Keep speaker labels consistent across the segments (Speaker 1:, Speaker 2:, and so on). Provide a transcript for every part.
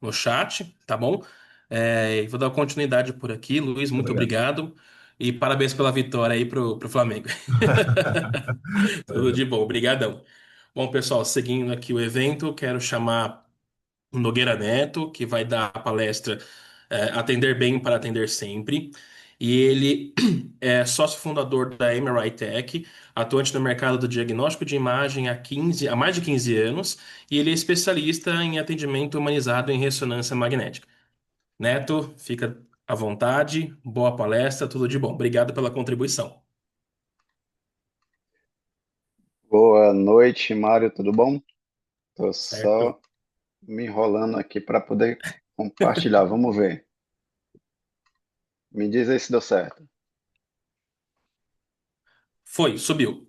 Speaker 1: no chat, tá bom? E vou dar continuidade por aqui. Luiz, muito
Speaker 2: Obrigado.
Speaker 1: obrigado. E parabéns pela vitória aí pro Flamengo. Tudo de bom, obrigadão. Bom, pessoal, seguindo aqui o evento, quero chamar o Nogueira Neto, que vai dar a palestra Atender Bem para Atender Sempre. E ele é sócio fundador da MRI Tech, atuante no mercado do diagnóstico de imagem há mais de 15 anos, e ele é especialista em atendimento humanizado em ressonância magnética. Neto, fica à vontade, boa palestra, tudo de bom. Obrigado pela contribuição.
Speaker 2: Boa noite, Mário, tudo bom? Tô só
Speaker 1: Certo?
Speaker 2: me enrolando aqui para poder compartilhar. Vamos ver. Me diz aí se deu certo.
Speaker 1: Foi, subiu.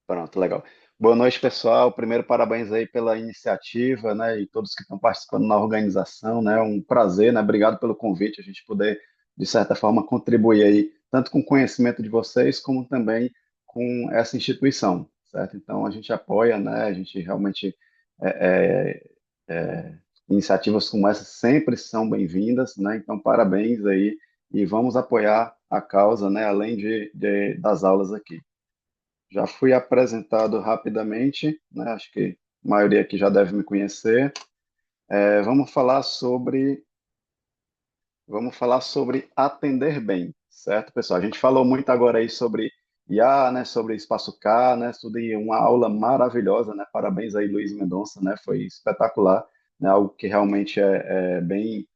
Speaker 2: Pronto, legal. Boa noite, pessoal. Primeiro, parabéns aí pela iniciativa, né, e todos que estão participando na organização, né? Um prazer, né? Obrigado pelo convite, a gente poder, de certa forma, contribuir aí, tanto com o conhecimento de vocês, como também com essa instituição, certo? Então, a gente apoia, né? A gente realmente iniciativas como essa sempre são bem-vindas, né? Então, parabéns aí e vamos apoiar a causa, né? Além das aulas aqui. Já fui apresentado rapidamente, né? Acho que a maioria aqui já deve me conhecer. Vamos falar sobre atender bem, certo, pessoal? A gente falou muito agora aí sobre IA, né? Sobre espaço K, né? Sobre uma aula maravilhosa, né? Parabéns aí, Luiz Mendonça, né? Foi espetacular, né? Algo que realmente é bem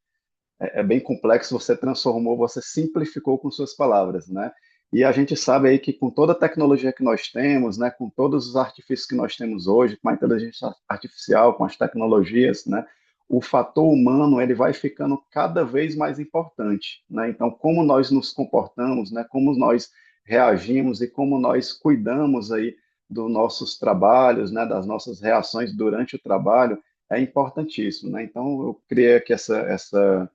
Speaker 2: complexo, você transformou, você simplificou com suas palavras, né? E a gente sabe aí que com toda a tecnologia que nós temos, né, com todos os artifícios que nós temos hoje, com a inteligência artificial, com as tecnologias, né, o fator humano ele vai ficando cada vez mais importante, né? Então, como nós nos comportamos, né, como nós reagimos e como nós cuidamos aí dos nossos trabalhos, né, das nossas reações durante o trabalho, é importantíssimo, né? Então, eu criei aqui essa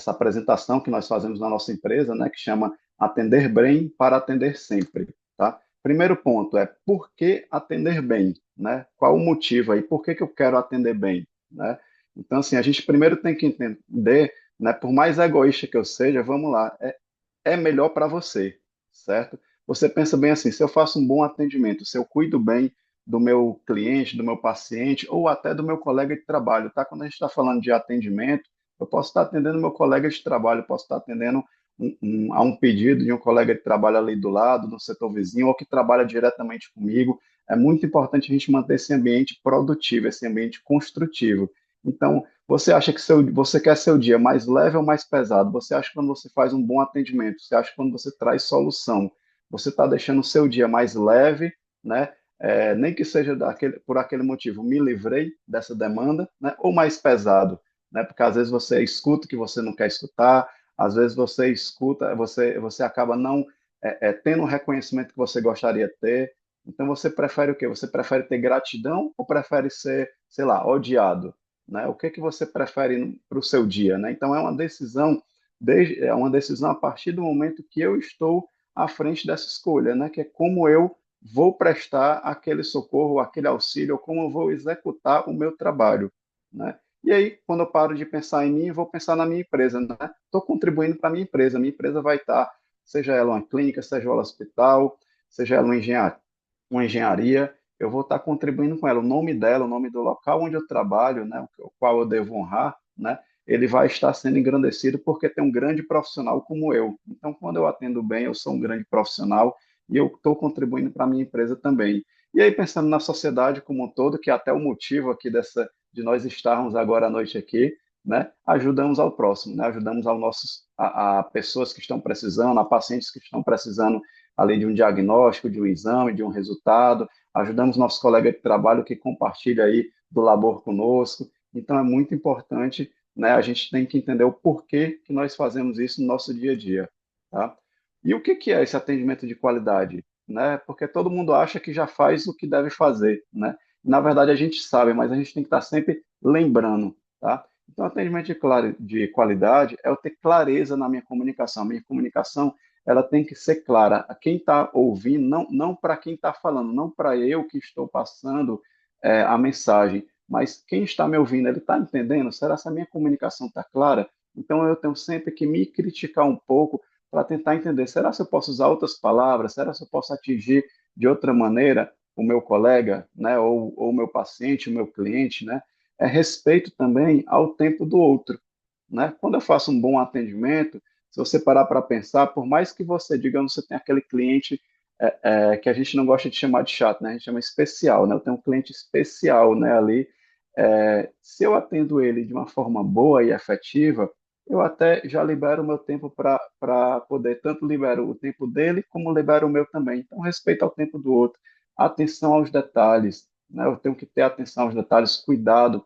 Speaker 2: apresentação que nós fazemos na nossa empresa, né, que chama Atender Bem para Atender Sempre, tá? Primeiro ponto é por que atender bem, né? Qual o motivo aí? Por que que eu quero atender bem, né? Então, assim, a gente primeiro tem que entender, né, por mais egoísta que eu seja, vamos lá, é melhor para você, certo? Você pensa bem assim, se eu faço um bom atendimento, se eu cuido bem do meu cliente, do meu paciente, ou até do meu colega de trabalho, tá? Quando a gente está falando de atendimento, eu posso estar atendendo meu colega de trabalho, posso estar atendendo a um pedido de um colega de trabalho ali do lado, no setor vizinho, ou que trabalha diretamente comigo. É muito importante a gente manter esse ambiente produtivo, esse ambiente construtivo. Então, você acha que você quer seu dia mais leve ou mais pesado? Você acha que quando você faz um bom atendimento, você acha que quando você traz solução, você está deixando o seu dia mais leve, né? Nem que seja por aquele motivo, me livrei dessa demanda, né? Ou mais pesado, né? Porque às vezes você escuta o que você não quer escutar, às vezes você escuta, você acaba não tendo o reconhecimento que você gostaria de ter. Então você prefere o quê? Você prefere ter gratidão ou prefere ser, sei lá, odiado? Né? O que que você prefere para o seu dia, né? Então é uma decisão a partir do momento que eu estou à frente dessa escolha, né? Que é como eu vou prestar aquele socorro, aquele auxílio, ou como eu vou executar o meu trabalho, né? E aí, quando eu paro de pensar em mim, eu vou pensar na minha empresa, né? Estou contribuindo para a minha empresa vai estar, seja ela uma clínica, seja ela um hospital, seja ela uma engenharia, eu vou estar contribuindo com ela. O nome dela, o nome do local onde eu trabalho, né, o qual eu devo honrar, né, ele vai estar sendo engrandecido porque tem um grande profissional como eu. Então, quando eu atendo bem, eu sou um grande profissional e eu estou contribuindo para a minha empresa também. E aí, pensando na sociedade como um todo, que é até o motivo aqui de nós estarmos agora à noite aqui, né, ajudamos ao próximo, né, ajudamos a pessoas que estão precisando, a pacientes que estão precisando além de um diagnóstico, de um exame, de um resultado. Ajudamos nosso colega de trabalho que compartilha aí do labor conosco. Então, é muito importante, né? A gente tem que entender o porquê que nós fazemos isso no nosso dia a dia, tá? E o que que é esse atendimento de qualidade, né? Porque todo mundo acha que já faz o que deve fazer, né? Na verdade, a gente sabe, mas a gente tem que estar sempre lembrando, tá? Então, atendimento de qualidade é eu ter clareza na minha comunicação. A minha comunicação ela tem que ser clara a quem está ouvindo, não para quem está falando, não para eu que estou passando a mensagem, mas quem está me ouvindo, ele está entendendo? Será que a minha comunicação está clara? Então eu tenho sempre que me criticar um pouco para tentar entender, será que eu posso usar outras palavras? Será que eu posso atingir de outra maneira o meu colega, né, ou o meu paciente, o meu cliente, né? É respeito também ao tempo do outro, né? Quando eu faço um bom atendimento, se você parar para pensar, por mais que você, digamos, você tem aquele cliente que a gente não gosta de chamar de chato, né? A gente chama especial, né? Eu tenho um cliente especial, né, ali. Se eu atendo ele de uma forma boa e efetiva, eu até já libero o meu tempo para poder, tanto libero o tempo dele, como libero o meu também. Então, respeito ao tempo do outro, atenção aos detalhes, né? Eu tenho que ter atenção aos detalhes, cuidado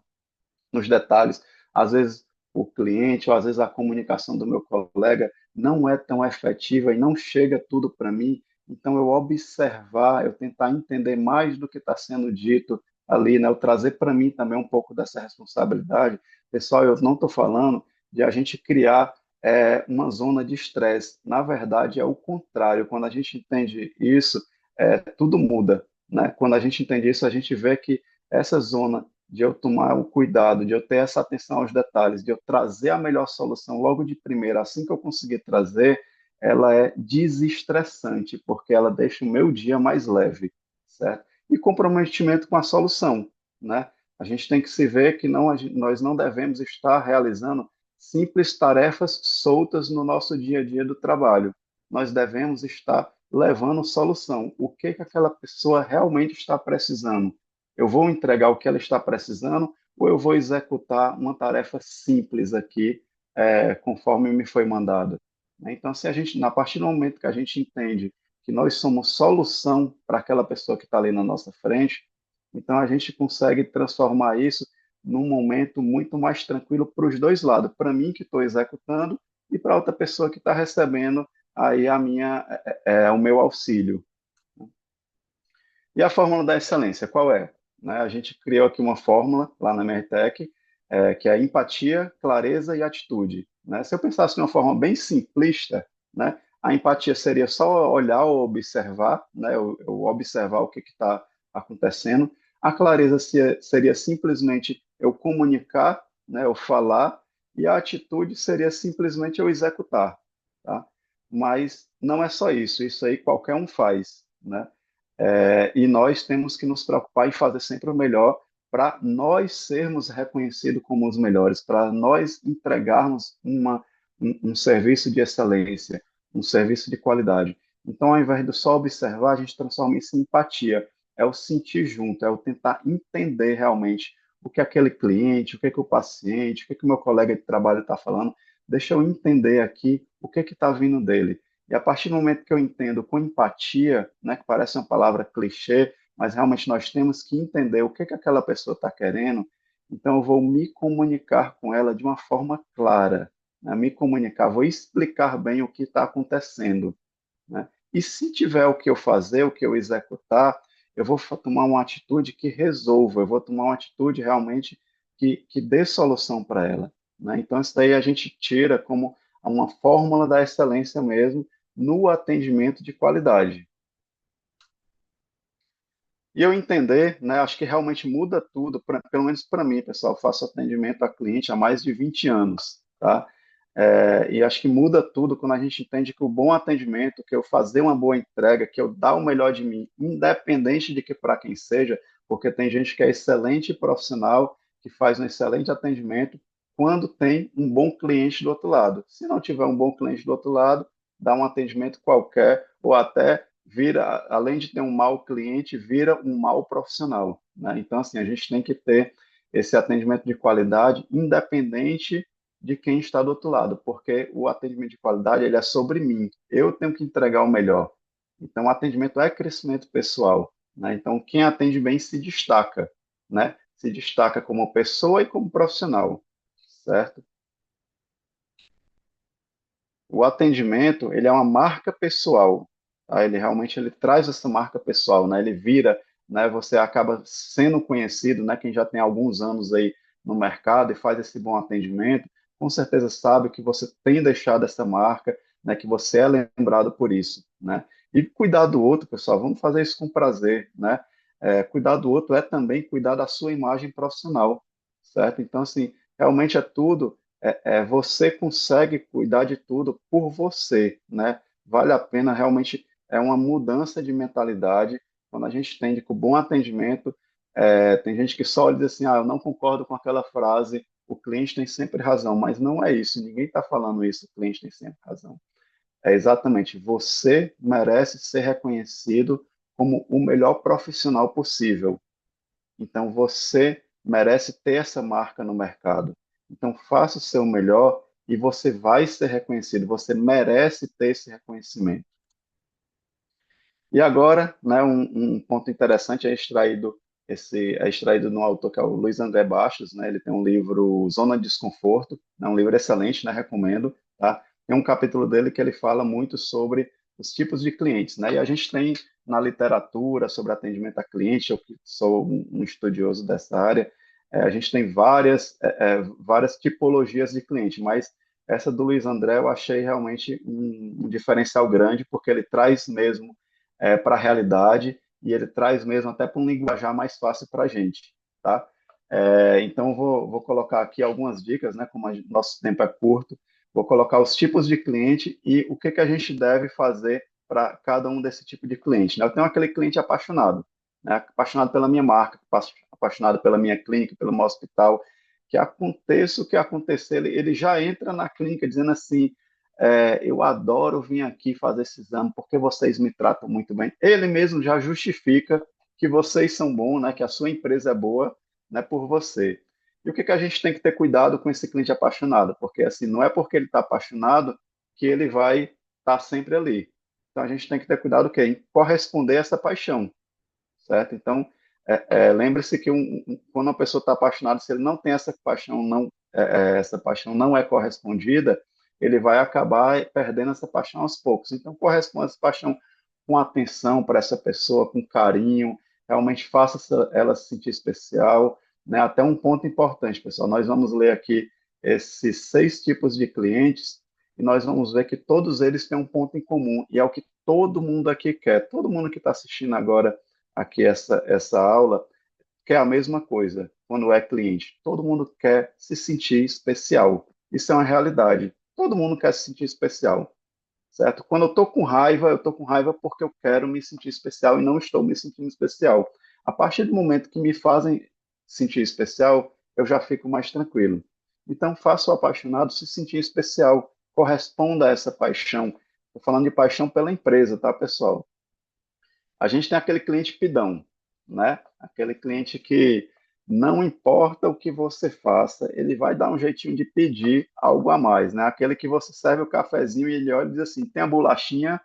Speaker 2: nos detalhes. Às vezes o cliente, ou às vezes a comunicação do meu colega não é tão efetiva e não chega tudo para mim. Então, eu observar, eu tentar entender mais do que está sendo dito ali, né? Eu trazer para mim também um pouco dessa responsabilidade. Pessoal, eu não estou falando de a gente criar uma zona de estresse. Na verdade, é o contrário. Quando a gente entende isso, tudo muda, né? Quando a gente entende isso, a gente vê que essa zona de eu tomar o cuidado, de eu ter essa atenção aos detalhes, de eu trazer a melhor solução logo de primeira, assim que eu conseguir trazer, ela é desestressante, porque ela deixa o meu dia mais leve, certo? E comprometimento com a solução, né? A gente tem que se ver que não, nós não devemos estar realizando simples tarefas soltas no nosso dia a dia do trabalho. Nós devemos estar levando solução. O que que aquela pessoa realmente está precisando? Eu vou entregar o que ela está precisando ou eu vou executar uma tarefa simples aqui, conforme me foi mandado? Né? Então, se a gente, a partir do momento que a gente entende que nós somos solução para aquela pessoa que está ali na nossa frente, então a gente consegue transformar isso num momento muito mais tranquilo para os dois lados, para mim que estou executando e para outra pessoa que está recebendo aí o meu auxílio. E a fórmula da excelência, qual é? Né, a gente criou aqui uma fórmula lá na MRTech, que é empatia, clareza e atitude. Né? Se eu pensasse de uma forma bem simplista, né, a empatia seria só olhar ou observar, né, eu observar o que está acontecendo. A clareza seria simplesmente eu comunicar, né, eu falar, e a atitude seria simplesmente eu executar. Tá? Mas não é só isso aí qualquer um faz. Né? E nós temos que nos preocupar em fazer sempre o melhor para nós sermos reconhecidos como os melhores, para nós entregarmos um serviço de excelência, um serviço de qualidade. Então, ao invés de só observar, a gente transforma isso em empatia. É o sentir junto, é o tentar entender realmente o que aquele cliente, o que, que o paciente, o que, que o meu colega de trabalho está falando. Deixa eu entender aqui o que está vindo dele. E a partir do momento que eu entendo com empatia, né, que parece uma palavra clichê, mas realmente nós temos que entender o que, que aquela pessoa está querendo, então eu vou me comunicar com ela de uma forma clara, né, me comunicar, vou explicar bem o que está acontecendo. Né? E se tiver o que eu fazer, o que eu executar, eu vou tomar uma atitude que resolva, eu vou tomar uma atitude realmente que dê solução para ela. Né? Então, isso daí a gente tira como uma fórmula da excelência mesmo no atendimento de qualidade. E eu entender, né, acho que realmente muda tudo, pelo menos para mim, pessoal, eu faço atendimento a cliente há mais de 20 anos, tá? E acho que muda tudo quando a gente entende que o bom atendimento, que eu fazer uma boa entrega, que eu dar o melhor de mim, independente de que para quem seja, porque tem gente que é excelente profissional, que faz um excelente atendimento, quando tem um bom cliente do outro lado. Se não tiver um bom cliente do outro lado, dá um atendimento qualquer, ou até vira, além de ter um mau cliente, vira um mau profissional. Né? Então, assim, a gente tem que ter esse atendimento de qualidade, independente de quem está do outro lado, porque o atendimento de qualidade ele é sobre mim. Eu tenho que entregar o melhor. Então, o atendimento é crescimento pessoal. Né? Então, quem atende bem se destaca, né? Se destaca como pessoa e como profissional, certo? O atendimento ele é uma marca pessoal, tá? Ele realmente ele traz essa marca pessoal, né? Ele vira, né? Você acaba sendo conhecido, né? Quem já tem alguns anos aí no mercado e faz esse bom atendimento, com certeza sabe que você tem deixado essa marca, né? Que você é lembrado por isso, né? E cuidar do outro, pessoal, vamos fazer isso com prazer, né? cuidar do outro é também cuidar da sua imagem profissional, certo? Então, assim, realmente é tudo, você consegue cuidar de tudo por você, né? Vale a pena, realmente, é uma mudança de mentalidade, quando a gente tende com bom atendimento, tem gente que só diz assim, eu não concordo com aquela frase, o cliente tem sempre razão, mas não é isso, ninguém está falando isso, o cliente tem sempre razão. É exatamente, você merece ser reconhecido como o melhor profissional possível. Então, você merece ter essa marca no mercado. Então, faça o seu melhor e você vai ser reconhecido. Você merece ter esse reconhecimento. E agora, né, um ponto interessante é extraído no autor que é o Luiz André Bastos, né? Ele tem um livro Zona de Desconforto, é um livro excelente, né? Recomendo, tá? Tem um capítulo dele que ele fala muito sobre os tipos de clientes, né? E a gente tem na literatura sobre atendimento a cliente, eu que sou um estudioso dessa área, a gente tem várias tipologias de cliente, mas essa do Luiz André eu achei realmente um diferencial grande, porque ele traz mesmo para a realidade e ele traz mesmo até para um linguajar mais fácil para a gente, tá? Então, vou colocar aqui algumas dicas, né? Como nosso tempo é curto, vou colocar os tipos de cliente e o que a gente deve fazer para cada um desse tipo de cliente, né? Eu tenho aquele cliente apaixonado, né? Apaixonado pela minha marca, apaixonado pela minha clínica, pelo meu hospital, que aconteça o que acontecer, ele já entra na clínica dizendo assim, eu adoro vir aqui fazer esse exame porque vocês me tratam muito bem. Ele mesmo já justifica que vocês são bons, né, que a sua empresa é boa, né, por você. E o que a gente tem que ter cuidado com esse cliente apaixonado? Porque assim, não é porque ele está apaixonado que ele vai estar sempre ali. Então a gente tem que ter cuidado em corresponder a essa paixão, certo? Então, lembre-se que quando uma pessoa está apaixonada, se ele não tem essa paixão não é correspondida, ele vai acabar perdendo essa paixão aos poucos. Então, corresponda essa paixão com atenção para essa pessoa, com carinho, realmente faça ela se sentir especial, né? Até um ponto importante, pessoal, nós vamos ler aqui esses 6 tipos de clientes e nós vamos ver que todos eles têm um ponto em comum, e é o que todo mundo aqui quer. Todo mundo que está assistindo agora aqui essa aula, que é a mesma coisa quando é cliente. Todo mundo quer se sentir especial. Isso é uma realidade. Todo mundo quer se sentir especial, certo? Quando eu estou com raiva porque eu quero me sentir especial e não estou me sentindo especial. A partir do momento que me fazem sentir especial, eu já fico mais tranquilo. Então, faça o apaixonado se sentir especial. Corresponda a essa paixão. Estou falando de paixão pela empresa, tá, pessoal? A gente tem aquele cliente pidão, né? Aquele cliente que não importa o que você faça, ele vai dar um jeitinho de pedir algo a mais, né? Aquele que você serve o cafezinho e ele olha e diz assim, tem a bolachinha,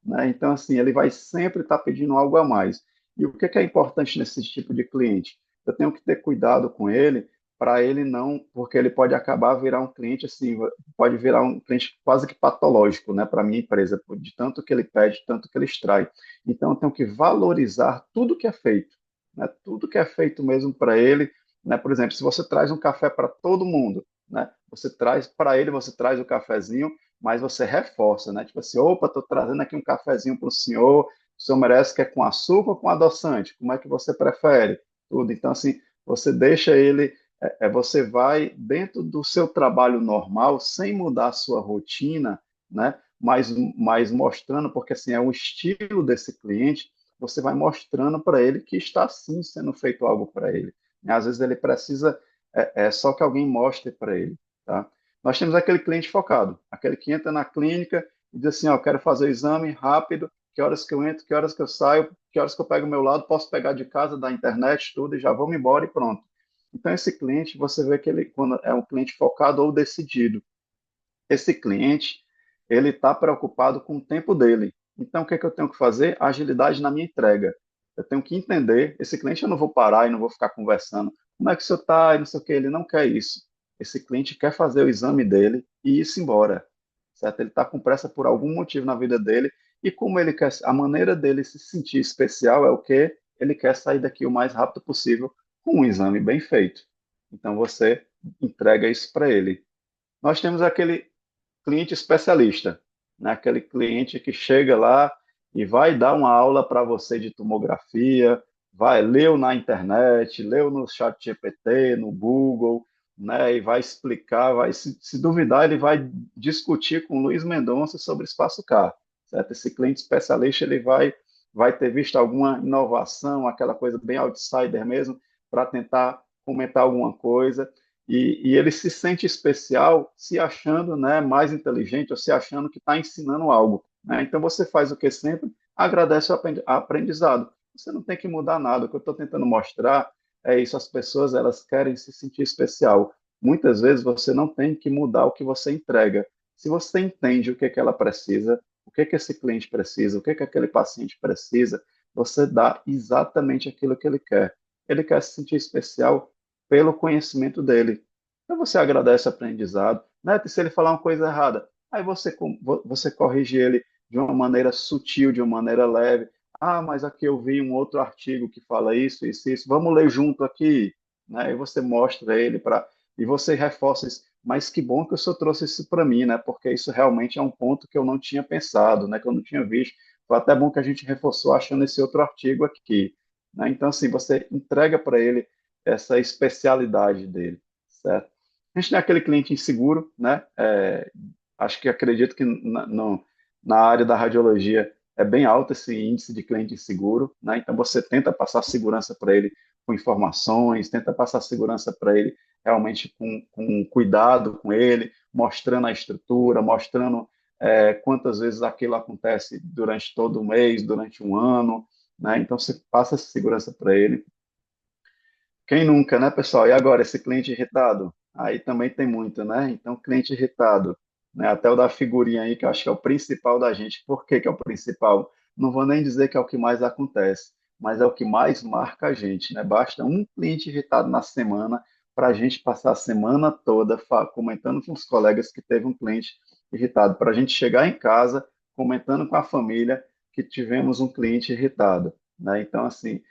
Speaker 2: né? Então, assim, ele vai sempre estar pedindo algo a mais. E o que é importante nesse tipo de cliente? Eu tenho que ter cuidado com ele para ele não, porque ele pode acabar virar um cliente assim, pode virar um cliente quase que patológico, né, para a minha empresa, de tanto que ele pede, tanto que ele extrai. Então, eu tenho que valorizar tudo que é feito, né? Tudo que é feito mesmo para ele, né? Por exemplo, se você traz um café para todo mundo, né? Você traz para ele, você traz o cafezinho, mas você reforça, né? Tipo assim, opa, estou trazendo aqui um cafezinho para o senhor merece que é com açúcar ou com adoçante? Como é que você prefere? Tudo. Então, assim, você deixa ele, você vai dentro do seu trabalho normal, sem mudar a sua rotina, né? Mas mostrando, porque assim é o estilo desse cliente, você vai mostrando para ele que está sim sendo feito algo para ele. Às vezes ele precisa só que alguém mostre para ele, tá? Nós temos aquele cliente focado, aquele que entra na clínica e diz assim, ó, quero fazer o exame rápido, que horas que eu entro, que horas que eu saio, que horas que eu pego o meu lado, posso pegar de casa, da internet, tudo, e já vou me embora e pronto. Então, esse cliente, você vê que ele, quando é um cliente focado ou decidido, esse cliente, ele está preocupado com o tempo dele. Então, o que é que eu tenho que fazer? Agilidade na minha entrega. Eu tenho que entender, esse cliente eu não vou parar e não vou ficar conversando. Como é que o senhor está? E não sei o que, ele não quer isso. Esse cliente quer fazer o exame dele e ir-se embora, certo? Ele está com pressa por algum motivo na vida dele e como ele quer, a maneira dele se sentir especial é o quê? Ele quer sair daqui o mais rápido possível com um exame bem feito. Então, você entrega isso para ele. Nós temos aquele cliente especialista, né? Aquele cliente que chega lá e vai dar uma aula para você de tomografia, vai, leu na internet, leu no chat GPT, no Google, né, e vai explicar, se duvidar, ele vai discutir com o Luiz Mendonça sobre Espaço Car, certo? Esse cliente especialista, vai ter visto alguma inovação, aquela coisa bem outsider mesmo, para tentar comentar alguma coisa, e ele se sente especial se achando, né, mais inteligente ou se achando que está ensinando algo, né? Então você faz o que sempre? Agradece o aprendizado. Você não tem que mudar nada. O que eu estou tentando mostrar é isso. As pessoas, elas querem se sentir especial. Muitas vezes você não tem que mudar o que você entrega. Se você entende o que que ela precisa, o que que esse cliente precisa, o que que aquele paciente precisa, você dá exatamente aquilo que ele quer. Ele quer se sentir especial pelo conhecimento dele. Então você agradece o aprendizado, né? Se ele falar uma coisa errada, aí você corrige ele de uma maneira sutil, de uma maneira leve. Ah, mas aqui eu vi um outro artigo que fala isso, isso, isso. Vamos ler junto aqui, né? E você mostra ele para e você reforça isso. Mas que bom que o senhor trouxe isso para mim, né? Porque isso realmente é um ponto que eu não tinha pensado, né? Que eu não tinha visto. Foi até bom que a gente reforçou achando esse outro artigo aqui, né? Então, assim, você entrega para ele essa especialidade dele, certo? A gente tem aquele cliente inseguro, né? Acho que acredito que na área da radiologia é bem alto esse índice de cliente inseguro, né? Então você tenta passar segurança para ele com informações, tenta passar segurança para ele realmente com cuidado com ele, mostrando a estrutura, mostrando quantas vezes aquilo acontece durante todo o mês, durante um ano, né? Então você passa essa segurança para ele. Quem nunca, né, pessoal? E agora, esse cliente irritado? Aí também tem muito, né? Então, cliente irritado, né? Até o da figurinha aí, que eu acho que é o principal da gente. Por que que é o principal? Não vou nem dizer que é o que mais acontece, mas é o que mais marca a gente, né? Basta um cliente irritado na semana para a gente passar a semana toda comentando com os colegas que teve um cliente irritado, para a gente chegar em casa comentando com a família que tivemos um cliente irritado, né? Então, assim,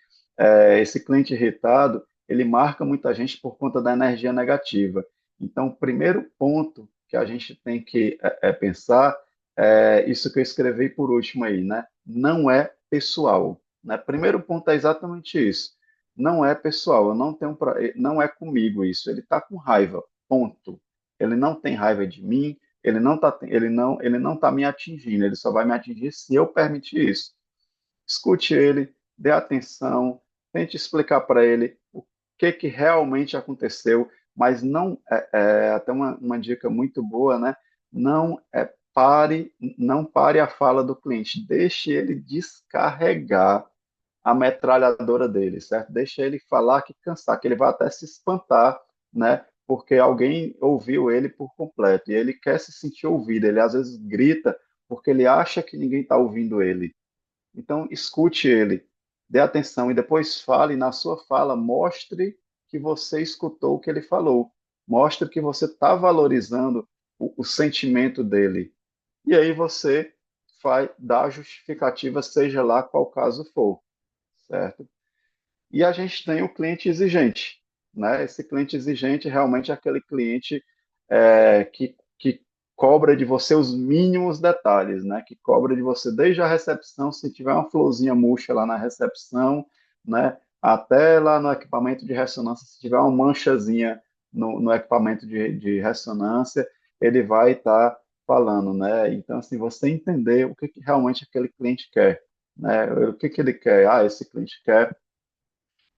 Speaker 2: esse cliente irritado ele marca muita gente por conta da energia negativa. Então, o primeiro ponto que a gente tem que pensar é isso que eu escrevi por último aí, né? Não é pessoal, né? Primeiro ponto é exatamente isso. Não é pessoal, eu não tenho não é comigo isso. Ele está com raiva, ponto. Ele não tem raiva de mim, ele não tá me atingindo, ele só vai me atingir se eu permitir isso. Escute ele, dê atenção, tente explicar para ele o que realmente aconteceu, mas até uma dica muito boa, né? Não pare a fala do cliente, deixe ele descarregar a metralhadora dele, certo? Deixe ele falar que cansar, que ele vai até se espantar, né? Porque alguém ouviu ele por completo e ele quer se sentir ouvido. Ele às vezes grita porque ele acha que ninguém está ouvindo ele. Então, escute ele, dê atenção e depois fale. Na sua fala, mostre que você escutou o que ele falou. Mostre que você está valorizando o sentimento dele. E aí você vai dar a justificativa, seja lá qual caso for, certo? E a gente tem o cliente exigente, né? Esse cliente exigente realmente é aquele cliente que cobra de você os mínimos detalhes, né? Que cobra de você desde a recepção, se tiver uma florzinha murcha lá na recepção, né? Até lá no equipamento de ressonância, se tiver uma manchazinha no equipamento de ressonância, ele vai estar falando, né? Então, assim, você entender o que, que realmente aquele cliente quer, né? O que, que ele quer? Ah, esse cliente quer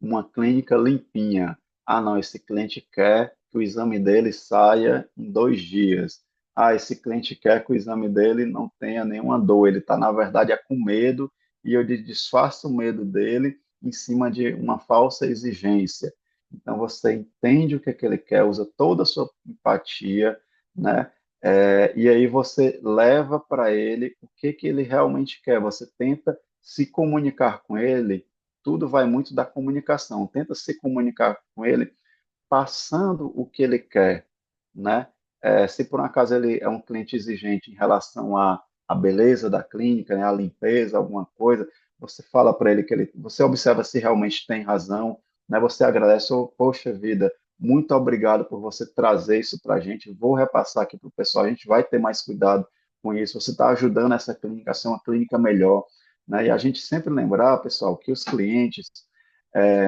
Speaker 2: uma clínica limpinha. Ah, não, esse cliente quer que o exame dele saia em 2 dias. Ah, esse cliente quer que o exame dele não tenha nenhuma dor. Ele está, na verdade, com medo e eu disfarço o medo dele em cima de uma falsa exigência. Então, você entende o que, é que ele quer, usa toda a sua empatia, né? E aí você leva para ele o que, que ele realmente quer. Você tenta se comunicar com ele, tudo vai muito da comunicação. Tenta se comunicar com ele passando o que ele quer, né? Se por um acaso ele é um cliente exigente em relação à beleza da clínica, né, à limpeza, alguma coisa, você fala para ele você observa se realmente tem razão, né? Você agradece, oh, poxa vida, muito obrigado por você trazer isso para a gente. Vou repassar aqui para o pessoal, a gente vai ter mais cuidado com isso. Você está ajudando essa clínica a ser uma clínica melhor, né? E a gente sempre lembrar, pessoal, que os clientes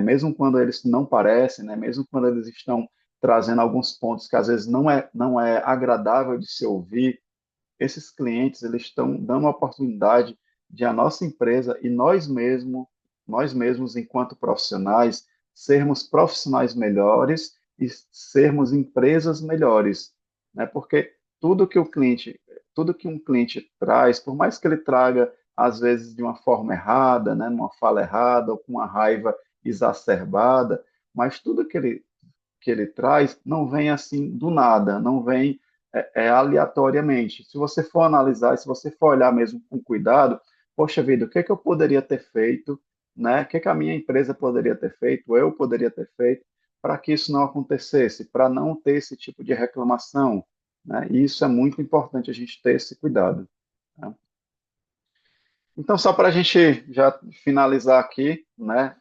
Speaker 2: mesmo quando eles não parecem, né, mesmo quando eles estão trazendo alguns pontos que às vezes não é agradável de se ouvir, esses clientes eles estão dando a oportunidade de a nossa empresa e nós mesmos enquanto profissionais, sermos profissionais melhores e sermos empresas melhores, né? Porque tudo que o cliente, tudo que um cliente traz, por mais que ele traga às vezes de uma forma errada, né, numa fala errada ou com uma raiva exacerbada, mas tudo que ele traz não vem assim do nada, não vem aleatoriamente. Se você for analisar, se você for olhar mesmo com cuidado, poxa vida, o que é que eu poderia ter feito, né? O que é que a minha empresa poderia ter feito, eu poderia ter feito para que isso não acontecesse, para não ter esse tipo de reclamação, né? E isso é muito importante a gente ter esse cuidado. Né? Então, só para a gente já finalizar aqui, né,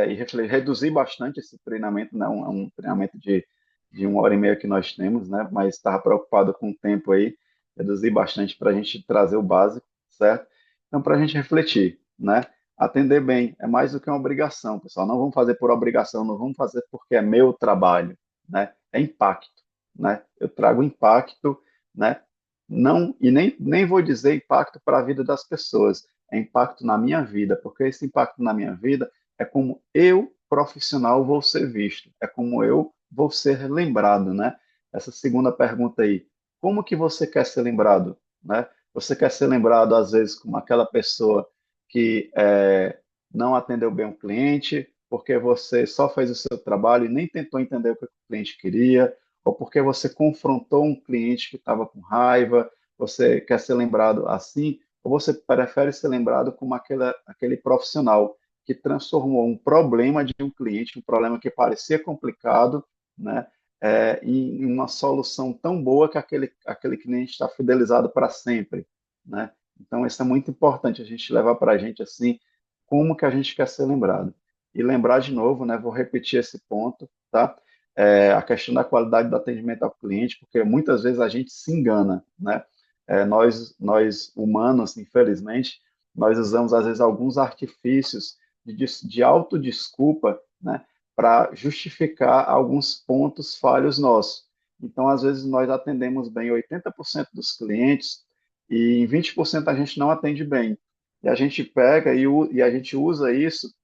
Speaker 2: e reduzir bastante esse treinamento, né, um treinamento de 1 hora e meia que nós temos, né, mas estava preocupado com o tempo aí, reduzir bastante para a gente trazer o básico, certo? Então, para a gente refletir, né, atender bem é mais do que uma obrigação, pessoal, não vamos fazer por obrigação, não vamos fazer porque é meu trabalho, né, é impacto, né, eu trago impacto, né, não, e nem vou dizer impacto para a vida das pessoas, é impacto na minha vida, porque esse impacto na minha vida é como eu, profissional, vou ser visto, é como eu vou ser lembrado, né? Essa segunda pergunta aí, como que você quer ser lembrado, né? Você quer ser lembrado, às vezes, como aquela pessoa que não atendeu bem o cliente, porque você só fez o seu trabalho e nem tentou entender o que o cliente queria, ou porque você confrontou um cliente que estava com raiva, você quer ser lembrado assim, ou você prefere ser lembrado como aquele profissional que transformou um problema de um cliente, um problema que parecia complicado, né, em uma solução tão boa que aquele cliente está fidelizado para sempre, né? Então, isso é muito importante a gente levar para a gente assim, como que a gente quer ser lembrado. E lembrar de novo, né, vou repetir esse ponto, tá? A questão da qualidade do atendimento ao cliente, porque muitas vezes a gente se engana, né? Nós humanos, infelizmente, nós usamos às vezes alguns artifícios de autodesculpa, né, para justificar alguns pontos falhos nossos. Então, às vezes, nós atendemos bem 80% dos clientes e em 20% a gente não atende bem. E a gente pega e a gente usa isso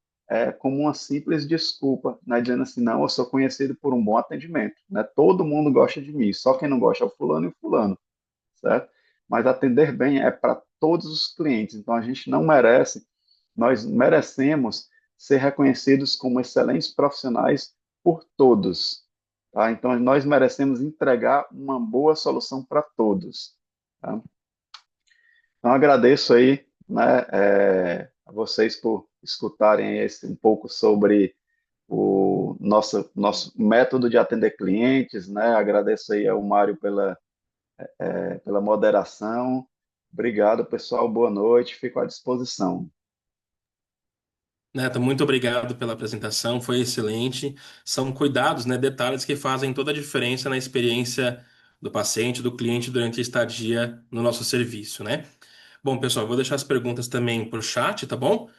Speaker 2: como uma simples desculpa, né, dizendo assim, não, eu sou conhecido por um bom atendimento, né? Todo mundo gosta de mim, só quem não gosta é o fulano e o fulano, certo? Mas atender bem é para todos os clientes. Então a gente não merece, nós merecemos ser reconhecidos como excelentes profissionais por todos, tá? Então nós merecemos entregar uma boa solução para todos, tá? Então agradeço aí, né, a vocês por escutarem um pouco sobre o nosso método de atender clientes, né? Agradeço aí ao Mário pela moderação. Obrigado, pessoal. Boa noite. Fico à disposição.
Speaker 1: Neto, muito obrigado pela apresentação, foi excelente. São cuidados, né, detalhes que fazem toda a diferença na experiência do paciente, do cliente durante a estadia no nosso serviço, né? Bom, pessoal, eu vou deixar as perguntas também para o chat, tá bom?